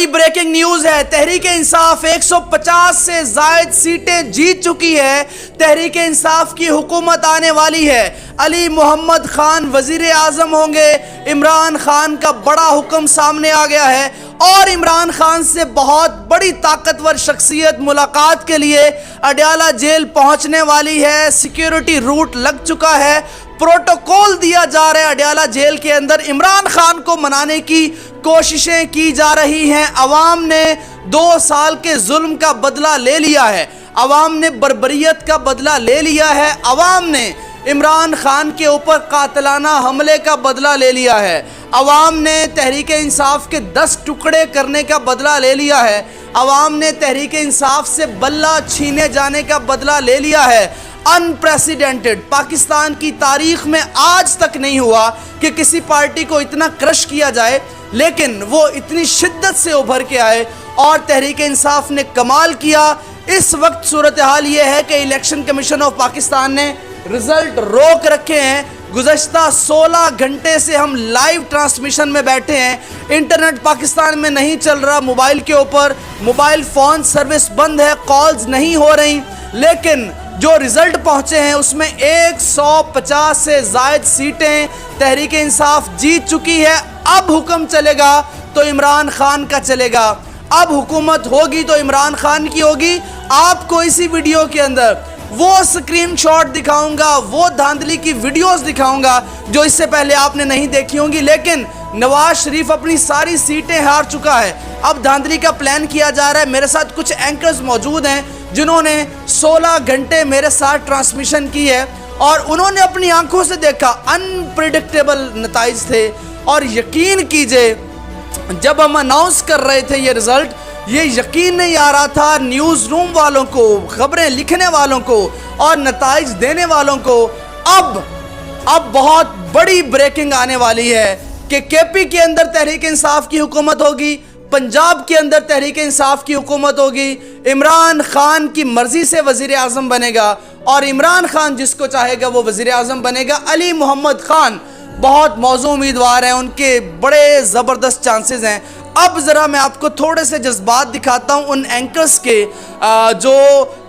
बड़ी breaking news है। तहरीक इंसाफ 150 से जायद सीटें जीत चुकी है। तहरीक इंसाफ की हुकूमत आने वाली है। अली मोहम्मद खान वजीर आजम होंगे। इमरान खान का बड़ा हुक्म सामने आ गया है और इमरान खान से बहुत बड़ी ताकतवर शख्सियत मुलाकात के लिए अडयाला जेल पहुंचने वाली है। सिक्योरिटी रूट लग चुका है, प्रोटोकॉल दिया जा रहा है। अडयाला जेल के अंदर इमरान खान को मनाने की कोशिशें की जा रही हैं। अवाम ने 2 साल के जुल्म का बदला ले लिया है। अवाम ने बर्बरियत का बदला ले लिया है। अवाम ने इमरान खान के ऊपर कातलाना हमले का बदला ले लिया है। अवाम ने तहरीक इंसाफ के 10 टुकड़े करने का बदला ले लिया है। अवाम ने तहरीक इंसाफ से बल्ला छीने जाने का बदला ले लिया है। अनप्रेसिडेंटेड, पाकिस्तान की तारीख में आज तक नहीं हुआ कि किसी पार्टी को इतना क्रश किया जाए, लेकिन वो इतनी शिद्दत से उभर के आए और तहरीक इंसाफ ने कमाल किया। इस वक्त सूरत हाल ये है कि इलेक्शन कमीशन ऑफ पाकिस्तान ने रिजल्ट रोक रखे हैं। गुज़श्ता 16 घंटे से हम लाइव ट्रांसमिशन में बैठे हैं। इंटरनेट पाकिस्तान में नहीं चल रहा, मोबाइल के ऊपर मोबाइल फ़ोन सर्विस बंद है, कॉल्स नहीं हो रही, लेकिन जो रिजल्ट पहुंचे हैं उसमें 150 से जायद सीटें तहरीक इंसाफ जीत चुकी है। अब हुक्म चलेगा तो इमरान खान का चलेगा, अब हुकूमत होगी तो इमरान खान की होगी। आपको इसी वीडियो के अंदर वो स्क्रीनशॉट दिखाऊंगा, वो धांधली की वीडियोस दिखाऊंगा जो इससे पहले आपने नहीं देखी होंगी। लेकिन नवाज शरीफ अपनी सारी सीटें हार चुका है। अब धांधली का प्लान किया जा रहा है। मेरे साथ कुछ एंकर्स मौजूद हैं जिन्होंने 16 घंटे मेरे साथ ट्रांसमिशन की है और उन्होंने अपनी आंखों से देखा। अनप्रिडिक्टेबल नताइज थे और यकीन कीजिए जब हम अनाउंस कर रहे थे ये रिजल्ट, ये यकीन नहीं आ रहा था न्यूज़ रूम वालों को, खबरें लिखने वालों को और नताइज देने वालों को। अब बहुत बड़ी ब्रेकिंग आने वाली है कि केपी के अंदर तहरीक इंसाफ की हुकूमत होगी, पंजाब के अंदर तहरीक इंसाफ की हुकूमत होगी। इमरान खान की मर्जी से वजीर आजम बनेगा और इमरान खान जिसको चाहेगा वो वजीर आजम बनेगा। अली मोहम्मद खान बहुत मौजूद उम्मीदवार हैं, उनके बड़े ज़बरदस्त चांसेस हैं। अब ज़रा मैं आपको थोड़े से जज्बात दिखाता हूँ उन एंकर्स के जो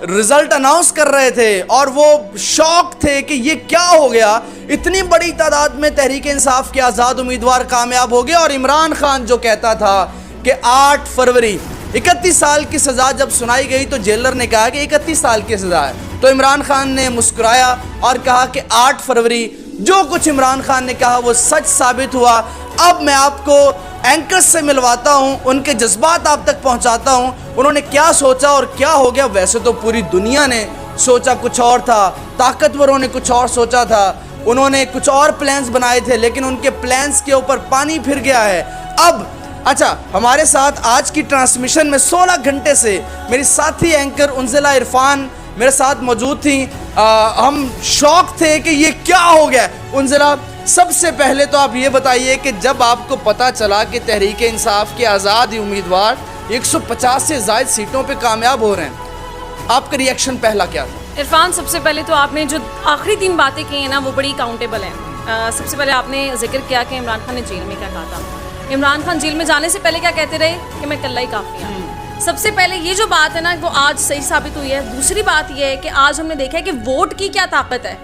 रिज़ल्ट अनाउंस कर रहे थे और वो शौक थे कि ये क्या हो गया, इतनी बड़ी तादाद में तहरीक इंसाफ के आज़ाद उम्मीदवार कामयाब हो गए। और इमरान खान जो कहता था कि 8 फरवरी 31 साल की सज़ा जब सुनाई गई तो जेलर ने कहा कि 31 साल की सज़ा है, तो इमरान खान ने मुस्कुराया और कहा कि 8 फरवरी जो कुछ इमरान खान ने कहा वो सच साबित हुआ। अब मैं आपको एंकर्स से मिलवाता हूं, उनके जज्बात आप तक पहुंचाता हूं, उन्होंने क्या सोचा और क्या हो गया। वैसे तो पूरी दुनिया ने सोचा कुछ और था, ताकतवरों ने कुछ और सोचा था, उन्होंने कुछ और प्लान्स बनाए थे, लेकिन उनके प्लान्स के ऊपर पानी फिर गया है। अब अच्छा, हमारे साथ आज की ट्रांसमिशन में 16 घंटे से मेरी साथी एंकर उन्जिला इरफान मेरे साथ मौजूद थी। हम शौक थे कि ये क्या हो गया। उन्जिला, सबसे पहले तो आप ये बताइए कि जब आपको पता चला कि तहरीक इंसाफ के आज़ाद उम्मीदवार 150 से ज़ायद सीटों पे कामयाब हो रहे हैं, आपका रिएक्शन पहला क्या था? इरफान, सबसे पहले तो आपने जो आखिरी 3 बातें की हैं ना वो बड़ी काउंटेबल हैं। सबसे पहले आपने जिक्र किया कि इमरान खान ने जेल में क्या कहा था। इमरान खान जेल में जाने से पहले क्या कहते रहे कि मैं कल्ला ही काफ़ी हूँ। सबसे पहले ये जो बात है ना वो आज सही साबित हुई है। दूसरी बात ये है कि आज हमने देखा है कि वोट की क्या ताकत है।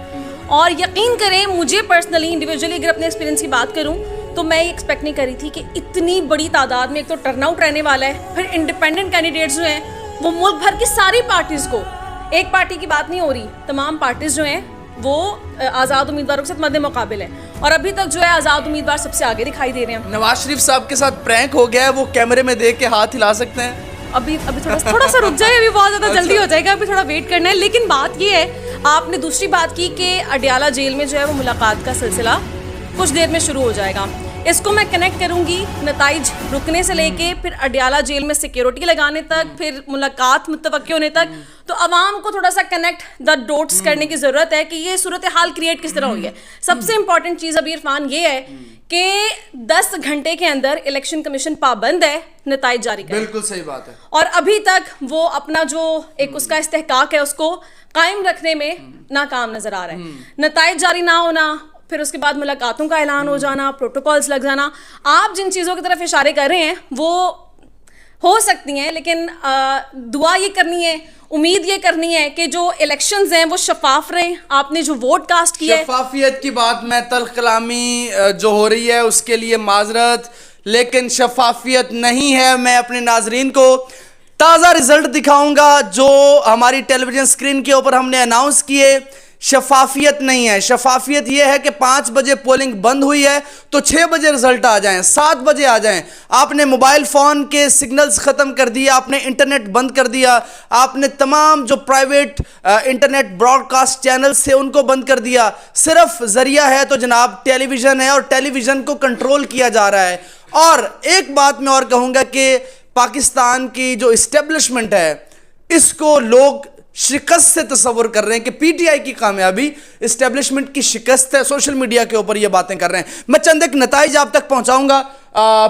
और यकीन करें, मुझे पर्सनली इंडिविजुअली अगर अपने एक्सपीरियंस की बात करूं तो मैं एक्सपेक्ट नहीं करी थी कि इतनी बड़ी तादाद में एक तो टर्नआउट रहने वाला है, फिर इंडिपेंडेंट कैंडिडेट्स जो हैं वो मुल्क भर की सारी पार्टीज़ को, एक पार्टी की बात नहीं हो रही, तमाम पार्टीज़ जो हैं वो आज़ाद उम्मीदवारों के साथ मद्दे मुकाबिल है और अभी तक जो है आज़ाद उम्मीदवार सबसे आगे दिखाई दे रहे हैं। नवाज शरीफ साहब के साथ प्रैंक हो गया है, वो कैमरे में देख के हाथ हिला सकते हैं। अभी थोड़ा सा रुक जाए, अभी बहुत ज़्यादा जल्दी हो जाएगा, अभी थोड़ा वेट करना है। लेकिन बात ये है, आपने दूसरी बात की कि अडयाला जेल में जो है वो मुलाकात का सिलसिला कुछ देर में शुरू हो जाएगा। इसको मैं कनेक्ट करूंगी नताइज रुकने से लेके फिर अडयाला जेल में सिक्योरिटी लगाने तक, फिर मुलाकात मुतवक्की होने तक। तो आवाम को थोड़ा सा कनेक्ट द डॉट्स करने की ज़रूरत है कि ये सूरत हाल क्रिएट किस तरह हुई है। सबसे इंपॉर्टेंट चीज़ अभी इरफान ये है कि 10 घंटे के अंदर इलेक्शन कमीशन पाबंद है नताइज जारी करने। बिल्कुल सही बात है। और अभी तक वो अपना जो एक उसका इस्तेहकाक है उसको कायम रखने में नाकाम नजर आ रहा है। नताइज जारी ना होना, फिर उसके बाद मुलाकातों का ऐलान हो जाना, प्रोटोकॉल्स लग जाना। आप जिन चीज़ों की तरफ इशारे कर रहे हैं वो हो सकती हैं, लेकिन दुआ ये करनी है, उम्मीद ये करनी है कि जो इलेक्शंस हैं वो शफाफ रहें। आपने जो वोट कास्ट किया है, शफाफियत की बात में तल्ख कलामी जो हो रही है उसके लिए माजरत, लेकिन शफाफियत नहीं है। मैं अपने नाजरीन को ताज़ा रिजल्ट दिखाऊंगा जो हमारी टेलीविजन स्क्रीन के ऊपर हमने अनाउंस किए। शफाफियत नहीं है। शफाफियत यह है कि 5 बजे पोलिंग बंद हुई है तो 6 बजे रिजल्ट आ जाएं, 7 बजे आ जाएं। आपने मोबाइल फ़ोन के सिग्नल्स ख़त्म कर दिए, आपने इंटरनेट बंद कर दिया, आपने तमाम जो प्राइवेट इंटरनेट ब्रॉडकास्ट चैनल्स थे उनको बंद कर दिया। सिर्फ ज़रिया है तो जनाब टेलीविज़न है और टेलीविज़न को कंट्रोल किया जा रहा है। और एक बात मैं और कहूँगा कि पाकिस्तान की जो इस्टेब्लिशमेंट है इसको लोग शिकस्त से तस्वर कर रहे हैं कि पीटीआई की कामयाबी इस्टेब्लिशमेंट की शिकस्त है। सोशल मीडिया के ऊपर ये बातें कर रहे हैं। मैं चंद एक नताइज आप तक पहुंचाऊंगा।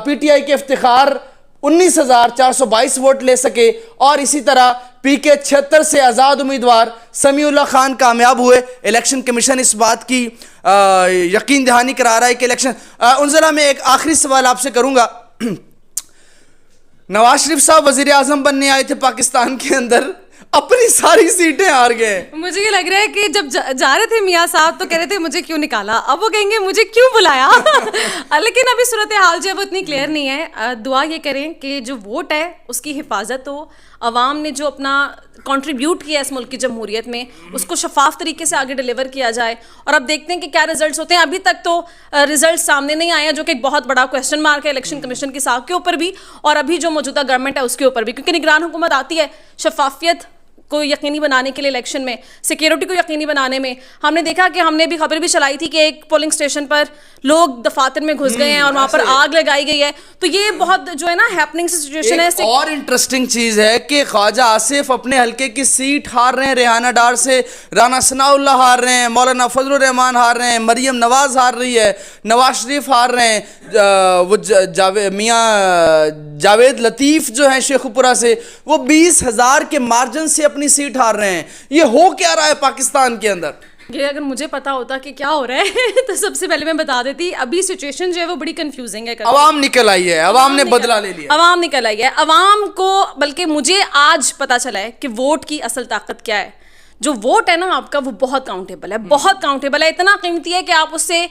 पीटीआई के इफ्तिखार 19,422 वोट ले सके और इसी तरह पीके 76 से आज़ाद उम्मीदवार समीउल्लाह खान कामयाब हुए। इलेक्शन कमीशन इस बात की यकीन दहानी करा रहा है कि इलेक्शन उनजरा में एक आखिरी सवाल आपसे करूंगा। नवाज शरीफ साहब वजीर आजम बनने आए थे पाकिस्तान के अंदर, अपनी सारी सीटें हार गए। मुझे ये लग रहा है कि जब जा रहे थे मियाँ साहब तो कह रहे थे मुझे क्यों निकाला, अब वो कहेंगे मुझे क्यों बुलाया। लेकिन अभी सूरत हाल जो है वो इतनी क्लियर नहीं है। दुआ ये करें कि जो वोट है उसकी हिफाजत हो, अवाम ने जो अपना कंट्रीब्यूट किया इस मुल्क की जमहूरियत में उसको शफाफ तरीके से आगे डिलीवर किया जाए। और अब देखते हैं कि क्या रिजल्ट्स होते हैं। अभी तक तो रिजल्ट सामने नहीं आए हैं, जो कि एक बहुत बड़ा क्वेश्चन मार्क है इलेक्शन कमीशन के साहब के ऊपर भी और अभी जो मौजूदा गवर्नमेंट है उसके ऊपर भी, क्योंकि निगरान हुकूमत आती है शफाफियत को यकीनी बनाने के लिए, इलेक्शन में सिक्योरिटी को यकीनी बनाने में। हमने देखा कि हमने भी खबर भी चलाई थी कि एक पोलिंग स्टेशन पर लोग दफातर में घुस गए हैं और वहां पर आग लगाई गई है। तो ये बहुत जो है ना हैपनिंग सिचुएशन है। और इंटरेस्टिंग चीज है कि ख्वाजा आसिफ अपने हल्के की सीट हार रहे हैं रेहाना डार से, राना सनाउल्लाह हार रहे हैं, मौलाना फजलुर रहमान हार रहे हैं, मरियम नवाज हार रही है, नवाज शरीफ हार रहे हैं, वो मियाँ जावेद लतीफ़ जो है शेखुपुरा से वो 20,000 के मार्जिन से अपनी सीट हार रहे हैं। ये हो क्या रहा है पाकिस्तान के अंदर? ये अगर मुझे पता होता कि क्या हो रहा है तो सबसे पहले मैं बता देती। अभी सिचुएशन जो है वो बड़ी कंफ्यूजिंग है। अवाम निकल आई है, अवाम ने बदला ले लिया, अवाम निकल आई है। अवाम को बल्कि मुझे आज पता चला है कि वोट की असल ताकत क्या है। जो वोट है ना आपका वो बहुत काउंटेबल है, बहुत काउंटेबल है, इतना कीमती है कि आप उससे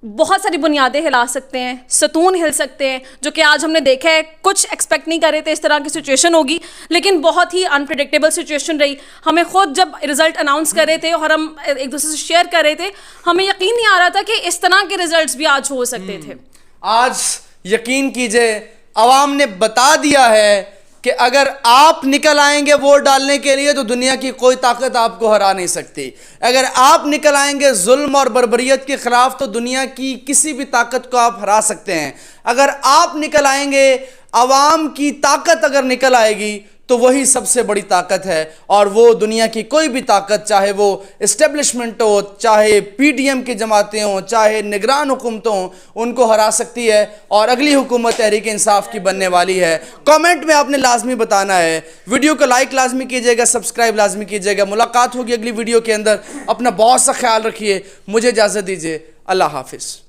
बहुत सारी बुनियादें हिला सकते हैं, सतून हिल सकते हैं, जो कि आज हमने देखा है। कुछ एक्सपेक्ट नहीं कर रहे थे इस तरह की सिचुएशन होगी, लेकिन बहुत ही अनप्रिडिक्टेबल सिचुएशन रही। हमें खुद जब रिजल्ट अनाउंस कर रहे थे और हम एक दूसरे से शेयर कर रहे थे, हमें यकीन नहीं आ रहा था कि इस तरह के रिजल्ट्स भी आज हो सकते थे। आज यकीन कीजिए अवाम ने बता दिया है कि अगर आप निकल आएंगे वोट डालने के लिए तो दुनिया की कोई ताकत आपको हरा नहीं सकती। अगर आप निकल आएंगे जुल्म और बर्बरियत के खिलाफ तो दुनिया की किसी भी ताकत को आप हरा सकते हैं। अगर आप निकल आएंगे, अवाम की ताकत अगर निकल आएगी तो वही सबसे बड़ी ताकत है। और वो दुनिया की कोई भी ताकत, चाहे वो इस्टेब्लिशमेंट हो, चाहे पीडीएम की जमातें हों, चाहे निगरान हुकूमतों हों, उनको हरा सकती है। और अगली हुकूमत तहरीक इंसाफ की बनने वाली है। कमेंट में आपने लाजमी बताना है। वीडियो को लाइक लाजमी कीजिएगा, सब्सक्राइब लाजमी कीजिएगा। मुलाकात होगी अगली वीडियो के अंदर। अपना बहुत सा ख्याल रखिए। मुझे इजाज़त दीजिए। अल्लाह हाफिज़।